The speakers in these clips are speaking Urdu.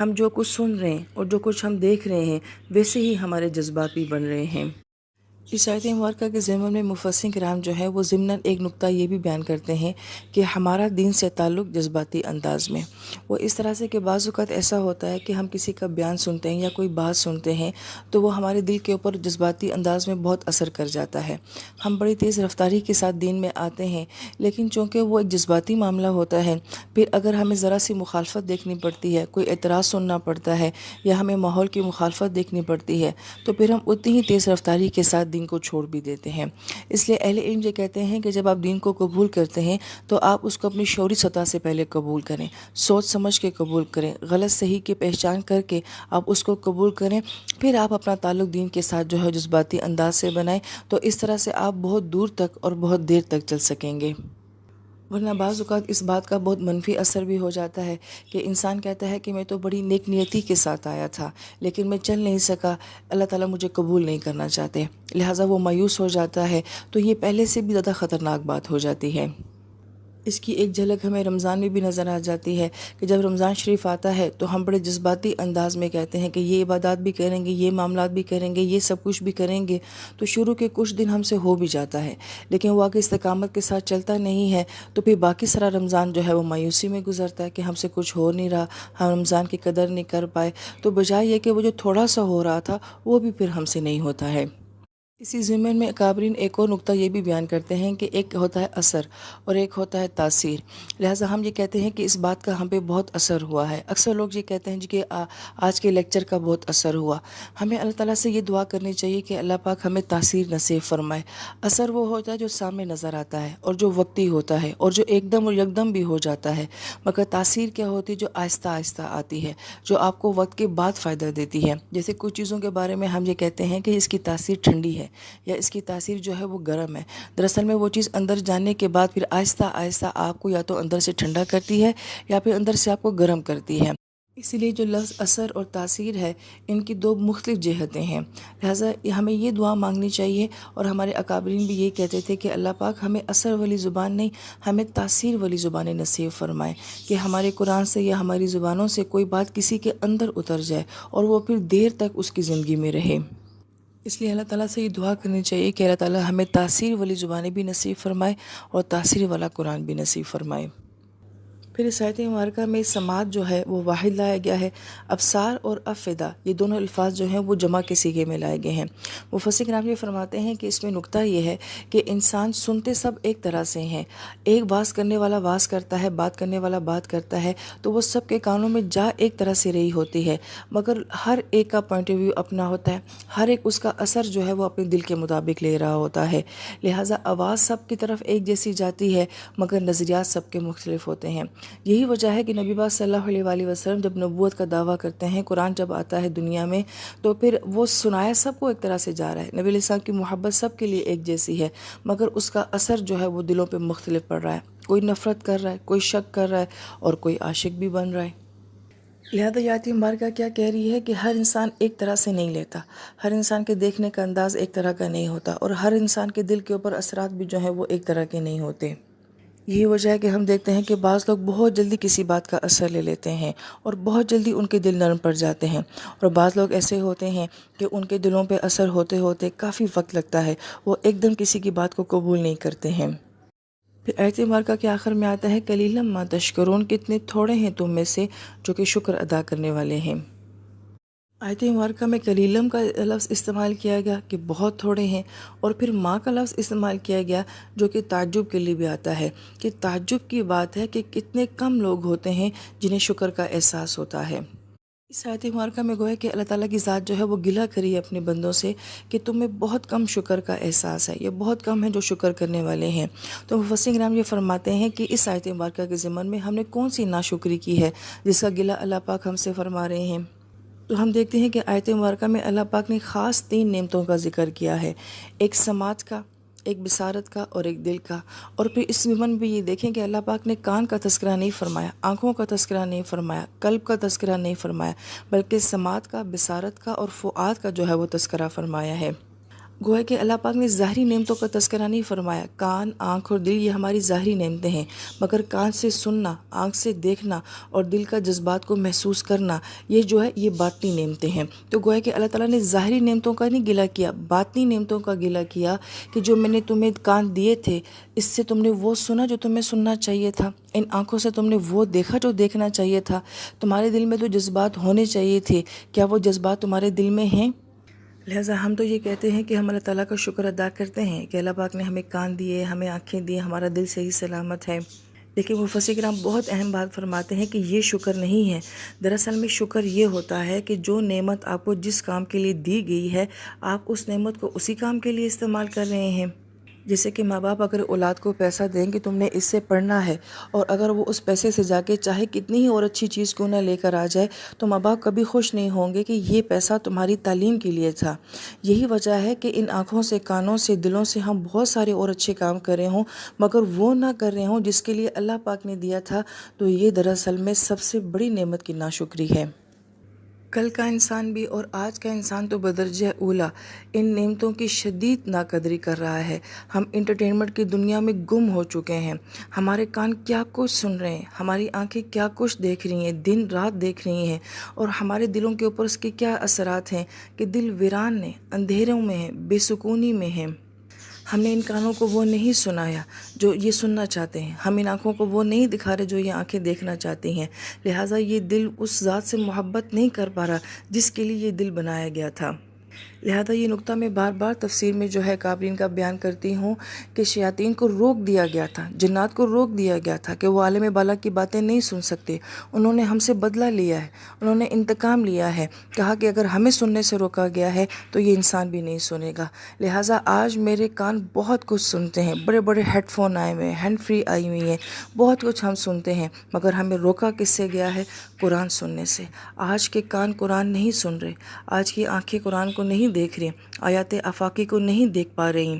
ہم جو کچھ سن رہے ہیں اور جو کچھ ہم دیکھ رہے ہیں ویسے ہی ہمارے جذبات بھی بن رہے ہیں۔ اس آیت مبارکہ کے ضمن میں مفسرین کرام جو ہے وہ ضمناً ایک نقطہ یہ بھی بیان کرتے ہیں کہ ہمارا دین سے تعلق جذباتی انداز میں، وہ اس طرح سے کہ بعض اوقات ایسا ہوتا ہے کہ ہم کسی کا بیان سنتے ہیں یا کوئی بات سنتے ہیں تو وہ ہمارے دل کے اوپر جذباتی انداز میں بہت اثر کر جاتا ہے، ہم بڑی تیز رفتاری کے ساتھ دین میں آتے ہیں، لیکن چونکہ وہ ایک جذباتی معاملہ ہوتا ہے، پھر اگر ہمیں ذرا سی مخالفت دیکھنی پڑتی ہے، کوئی اعتراض سننا پڑتا ہے یا ہمیں ماحول کی مخالفت دیکھنی پڑتی ہے تو پھر ہم اتنی ہی تیز رفتاری کے ساتھ دین کو چھوڑ بھی دیتے ہیں۔ اس لیے اہل علم یہ کہتے ہیں کہ جب آپ دین کو قبول کرتے ہیں تو آپ اس کو اپنی شعوری سطح سے پہلے قبول کریں، سوچ سمجھ کے قبول کریں، غلط صحیح کی پہچان کر کے آپ اس کو قبول کریں، پھر آپ اپنا تعلق دین کے ساتھ جو ہے جذباتی انداز سے بنائیں، تو اس طرح سے آپ بہت دور تک اور بہت دیر تک چل سکیں گے۔ ورنہ بعض اوقات اس بات کا بہت منفی اثر بھی ہو جاتا ہے کہ انسان کہتا ہے کہ میں تو بڑی نیک نیتی کے ساتھ آیا تھا لیکن میں چل نہیں سکا، اللہ تعالیٰ مجھے قبول نہیں کرنا چاہتے، لہٰذا وہ مایوس ہو جاتا ہے، تو یہ پہلے سے بھی زیادہ خطرناک بات ہو جاتی ہے۔ اس کی ایک جھلک ہمیں رمضان میں بھی نظر آ جاتی ہے کہ جب رمضان شریف آتا ہے تو ہم بڑے جذباتی انداز میں کہتے ہیں کہ یہ عبادات بھی کریں گے، یہ معاملات بھی کریں گے، یہ سب کچھ بھی کریں گے، تو شروع کے کچھ دن ہم سے ہو بھی جاتا ہے، لیکن وہ آگے استقامت کے ساتھ چلتا نہیں ہے تو پھر باقی سارا رمضان جو ہے وہ مایوسی میں گزرتا ہے کہ ہم سے کچھ ہو نہیں رہا، ہم رمضان کی قدر نہیں کر پائے، تو بجائے یہ کہ وہ جو تھوڑا سا ہو رہا تھا وہ بھی پھر ہم سے نہیں ہوتا ہے۔ اسی ضمن میں اکابرین ایک اور نقطہ یہ بھی بیان کرتے ہیں کہ ایک ہوتا ہے اثر اور ایک ہوتا ہے تاثیر، لہٰذا ہم یہ کہتے ہیں کہ اس بات کا ہم پہ بہت اثر ہوا ہے۔ اکثر لوگ یہ کہتے ہیں جی کہ آج کے لیکچر کا بہت اثر ہوا، ہمیں اللہ تعالیٰ سے یہ دعا کرنی چاہیے کہ اللہ پاک ہمیں تاثیر نصیب فرمائے۔ اثر وہ ہوتا ہے جو سامنے نظر آتا ہے اور جو وقتی ہوتا ہے اور جو ایک دم اور یکدم بھی ہو جاتا ہے، مگر تاثیر کیا ہوتی ہے؟ جو آہستہ آہستہ آتی ہے، جو آپ کو وقت کے بعد فائدہ دیتی ہے۔ جیسے کچھ چیزوں کے بارے میں ہم یہ کہتے ہیں کہ اس کی تاثیر ٹھنڈی ہے یا اس کی تاثیر جو ہے وہ گرم ہے، دراصل میں وہ چیز اندر جانے کے بعد پھر آہستہ آہستہ آپ کو یا تو اندر سے ٹھنڈا کرتی ہے یا پھر اندر سے آپ کو گرم کرتی ہے۔ اسی لیے جو لفظ اثر اور تاثیر ہے ان کی دو مختلف جہتیں ہیں، لہٰذا ہمیں یہ دعا مانگنی چاہیے، اور ہمارے اکابرین بھی یہ کہتے تھے کہ اللہ پاک ہمیں اثر والی زبان نہیں، ہمیں تاثیر والی زبانیں نصیب فرمائے، کہ ہمارے قرآن سے یا ہماری زبانوں سے کوئی بات کسی کے اندر اتر جائے اور وہ پھر دیر تک اس کی زندگی میں رہے۔ اس لیے اللہ تعالیٰ سے یہ دعا کرنی چاہیے کہ اللہ تعالیٰ ہمیں تاثیر والی زبانیں بھی نصیب فرمائے اور تاثیر والا قرآن بھی نصیب فرمائے۔ پھر اس آیت مبارکہ میں سماعت جو ہے وہ واحد لایا گیا ہے، ابصار اور افئدہ یہ دونوں الفاظ جو ہیں وہ جمع کے صیغے میں لائے گئے ہیں۔ مفسرین کرام یہ فرماتے ہیں کہ اس میں نقطہ یہ ہے کہ انسان سنتے سب ایک طرح سے ہیں، ایک واز کرنے والا واز کرتا ہے، بات کرنے والا بات کرتا ہے، تو وہ سب کے کانوں میں جا ایک طرح سے رہی ہوتی ہے، مگر ہر ایک کا پوائنٹ آف ویو اپنا ہوتا ہے، ہر ایک اس کا اثر جو ہے وہ اپنے دل کے مطابق لے رہا ہوتا ہے، لہٰذا آواز سب کی طرف ایک جیسی جاتی ہے مگر نظریات سب کے مختلف ہوتے ہیں۔ یہی وجہ ہے کہ نبی پاک صلی اللہ علیہ وآلہ وسلم جب نبوت کا دعویٰ کرتے ہیں، قرآن جب آتا ہے دنیا میں تو پھر وہ سنایا سب کو ایک طرح سے جا رہا ہے، نبی علیہ السلام کی محبت سب کے لیے ایک جیسی ہے، مگر اس کا اثر جو ہے وہ دلوں پہ مختلف پڑ رہا ہے، کوئی نفرت کر رہا ہے، کوئی شک کر رہا ہے اور کوئی عاشق بھی بن رہا ہے۔ لہذا یہ آیت مبارکہ کیا کہہ رہی ہے کہ ہر انسان ایک طرح سے نہیں لیتا، ہر انسان کے دیکھنے کا انداز ایک طرح کا نہیں ہوتا، اور ہر انسان کے دل کے اوپر اثرات بھی جو ہیں وہ ایک طرح کے نہیں ہوتے۔ یہی وجہ ہے کہ ہم دیکھتے ہیں کہ بعض لوگ بہت جلدی کسی بات کا اثر لے لیتے ہیں اور بہت جلدی ان کے دل نرم پڑ جاتے ہیں، اور بعض لوگ ایسے ہوتے ہیں کہ ان کے دلوں پہ اثر ہوتے ہوتے کافی وقت لگتا ہے، وہ ایک دم کسی کی بات کو قبول نہیں کرتے ہیں۔ پھر آیت مبارکہ کے آخر میں آتا ہے قلیلا ما تشکرون، کتنے تھوڑے ہیں تم میں سے جو کہ شکر ادا کرنے والے ہیں۔ آیت مبارکہ میں قلیلم کا لفظ استعمال کیا گیا کہ بہت تھوڑے ہیں، اور پھر ماں کا لفظ استعمال کیا گیا جو کہ تعجب کے لیے بھی آتا ہے، کہ تعجب کی بات ہے کہ کتنے کم لوگ ہوتے ہیں جنہیں شکر کا احساس ہوتا ہے۔ اس آیت مبارکہ میں گویا کہ اللہ تعالیٰ کی ذات جو ہے وہ گلہ کری ہے اپنے بندوں سے کہ تمہیں بہت کم شکر کا احساس ہے، یہ بہت کم ہیں جو شکر کرنے والے ہیں۔ تو مفسرین کرام یہ فرماتے ہیں کہ اس آیت مبارکہ کے ضمن میں ہم نے کون سی ناشکری کی ہے جس کا گلہ اللہ پاک ہم سے فرما رہے ہیں؟ تو ہم دیکھتے ہیں کہ آیت مبارکہ میں اللہ پاک نے خاص 3 نعمتوں کا ذکر کیا ہے، ایک سماعت کا، ایک بصارت کا اور ایک دل کا، اور پھر اس ضمن بھی یہ دیکھیں کہ اللہ پاک نے کان کا تذکرہ نہیں فرمایا، آنکھوں کا تذکرہ نہیں فرمایا، قلب کا تذکرہ نہیں فرمایا، بلکہ سماعت کا، بصارت کا اور فؤاد کا جو ہے وہ تذکرہ فرمایا ہے۔ گویا کہ اللہ پاک نے ظاہری نعمتوں کا تذکرہ نہیں فرمایا۔ کان، آنکھ اور دل یہ ہماری ظاہری نعمتیں ہیں، مگر کان سے سننا، آنکھ سے دیکھنا اور دل کا جذبات کو محسوس کرنا، یہ جو ہے یہ باطنی نعمتیں ہیں۔ تو گویا کہ اللہ تعالیٰ نے ظاہری نعمتوں کا نہیں گلہ کیا، باطنی نعمتوں کا گلہ کیا کہ جو میں نے تمہیں کان دیے تھے، اس سے تم نے وہ سنا جو تمہیں سننا چاہیے تھا، ان آنکھوں سے تم نے وہ دیکھا جو دیکھنا چاہیے تھا، تمہارے دل میں تو جذبات ہونے چاہیے تھے، کیا وہ جذبات تمہارے دل میں ہیں؟ لہٰذا ہم تو یہ کہتے ہیں کہ ہم اللہ تعالیٰ کا شکر ادا کرتے ہیں کہ اللہ پاک نے ہمیں کان دیے، ہمیں آنکھیں دی، ہمارا دل صحیح سلامت ہے، لیکن مفسرین کرام بہت اہم بات فرماتے ہیں کہ یہ شکر نہیں ہے۔ دراصل میں شکر یہ ہوتا ہے کہ جو نعمت آپ کو جس کام کے لیے دی گئی ہے، آپ اس نعمت کو اسی کام کے لیے استعمال کر رہے ہیں۔ جیسے کہ ماں باپ اگر اولاد کو پیسہ دیں کہ تم نے اس سے پڑھنا ہے، اور اگر وہ اس پیسے سے جا کے چاہے کتنی ہی اور اچھی چیز کیوں نہ لے کر آ جائے، تو ماں باپ کبھی خوش نہیں ہوں گے کہ یہ پیسہ تمہاری تعلیم کے لیے تھا۔ یہی وجہ ہے کہ ان آنکھوں سے، کانوں سے، دلوں سے ہم بہت سارے اور اچھے کام کر رہے ہوں، مگر وہ نہ کر رہے ہوں جس کے لیے اللہ پاک نے دیا تھا، تو یہ دراصل میں سب سے بڑی نعمت کی ناشکری ہے۔ کل کا انسان بھی اور آج کا انسان تو بدرجہ اولیٰ ان نعمتوں کی شدید ناقدری کر رہا ہے۔ ہم انٹرٹینمنٹ کی دنیا میں گم ہو چکے ہیں۔ ہمارے کان کیا کچھ سن رہے ہیں، ہماری آنکھیں کیا کچھ دیکھ رہی ہیں، دن رات دیکھ رہی ہیں، اور ہمارے دلوں کے اوپر اس کے کیا اثرات ہیں کہ دل ویران ہیں، اندھیروں میں ہیں، بے سکونی میں ہیں۔ ہم نے ان کانوں کو وہ نہیں سنایا جو یہ سننا چاہتے ہیں، ہم ان آنکھوں کو وہ نہیں دکھا رہے جو یہ آنکھیں دیکھنا چاہتی ہیں، لہٰذا یہ دل اس ذات سے محبت نہیں کر پا رہا جس کے لیے یہ دل بنایا گیا تھا۔ لہذا یہ نقطہ میں بار بار تفسیر میں جو ہے قابلین کا بیان کرتی ہوں کہ شیاطین کو روک دیا گیا تھا، جنات کو روک دیا گیا تھا کہ وہ عالم بالا کی باتیں نہیں سن سکتے۔ انہوں نے ہم سے بدلہ لیا ہے، انہوں نے انتقام لیا ہے، کہا کہ اگر ہمیں سننے سے روکا گیا ہے تو یہ انسان بھی نہیں سنے گا۔ لہٰذا آج میرے کان بہت کچھ سنتے ہیں، بڑے بڑے ہیڈ فون آئے ہوئے ہیں، ہینڈ فری آئی ہوئی ہیں، بہت کچھ ہم سنتے ہیں، مگر ہمیں روکا کس سے گیا ہے؟ قرآن سننے سے۔ آج کے کان قرآن نہیں سن رہے، آج کی آنکھیں قرآن کو نہیں دیکھ رہی، آیات آفاقی کو نہیں دیکھ پا رہی۔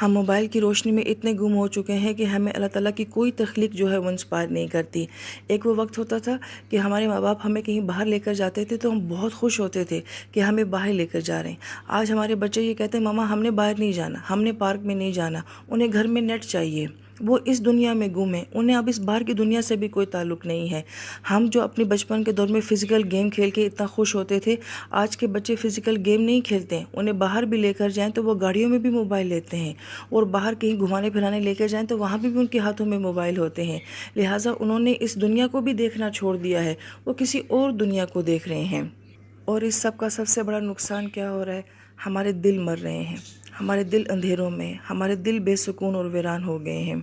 ہم موبائل کی روشنی میں اتنے گم ہو چکے ہیں کہ ہمیں اللہ تعالیٰ کی کوئی تخلیق جو ہے وہ انسپائر نہیں کرتی۔ ایک وہ وقت ہوتا تھا کہ ہمارے ماں باپ ہمیں کہیں باہر لے کر جاتے تھے تو ہم بہت خوش ہوتے تھے کہ ہمیں باہر لے کر جا رہے ہیں۔ آج ہمارے بچے یہ کہتے ہیں ماما ہم نے باہر نہیں جانا، ہم نے پارک میں نہیں جانا، انہیں گھر میں نیٹ چاہیے، وہ اس دنیا میں گم ہیں، انہیں اب اس باہر کی دنیا سے بھی کوئی تعلق نہیں ہے۔ ہم جو اپنے بچپن کے دور میں فزیکل گیم کھیل کے اتنا خوش ہوتے تھے، آج کے بچے فزیکل گیم نہیں کھیلتے ہیں، انہیں باہر بھی لے کر جائیں تو وہ گاڑیوں میں بھی موبائل لیتے ہیں، اور باہر کہیں گھمانے پھرانے لے کر جائیں تو وہاں بھی ان کے ہاتھوں میں موبائل ہوتے ہیں۔ لہٰذا انہوں نے اس دنیا کو بھی دیکھنا چھوڑ دیا ہے، وہ کسی اور دنیا کو دیکھ رہے ہیں۔ اور اس سب کا سب سے بڑا نقصان کیا ہو رہا ہے؟ ہمارے دل مر رہے ہیں، ہمارے دل اندھیروں میں، ہمارے دل بے سکون اور ویران ہو گئے ہیں۔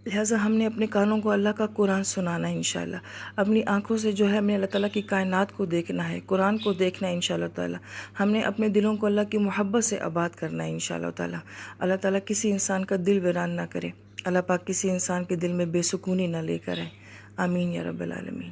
لہٰذا ہم نے اپنے کانوں کو اللہ کا قرآن سنانا ہے انشاءاللہ، اپنی آنکھوں سے جو ہے ہم نے اللہ تعالیٰ کی کائنات کو دیکھنا ہے، قرآن کو دیکھنا ہے انشاءاللہ تعالیٰ۔ ہم نے اپنے دلوں کو اللہ کی محبت سے آباد کرنا ہے انشاءاللہ تعالیٰ۔ اللہ تعالیٰ کسی انسان کا دل ویران نہ کرے، اللہ پاک کسی انسان کے دل میں بے سکونی نہ لے کر آئے۔ آمین یا رب العالمین۔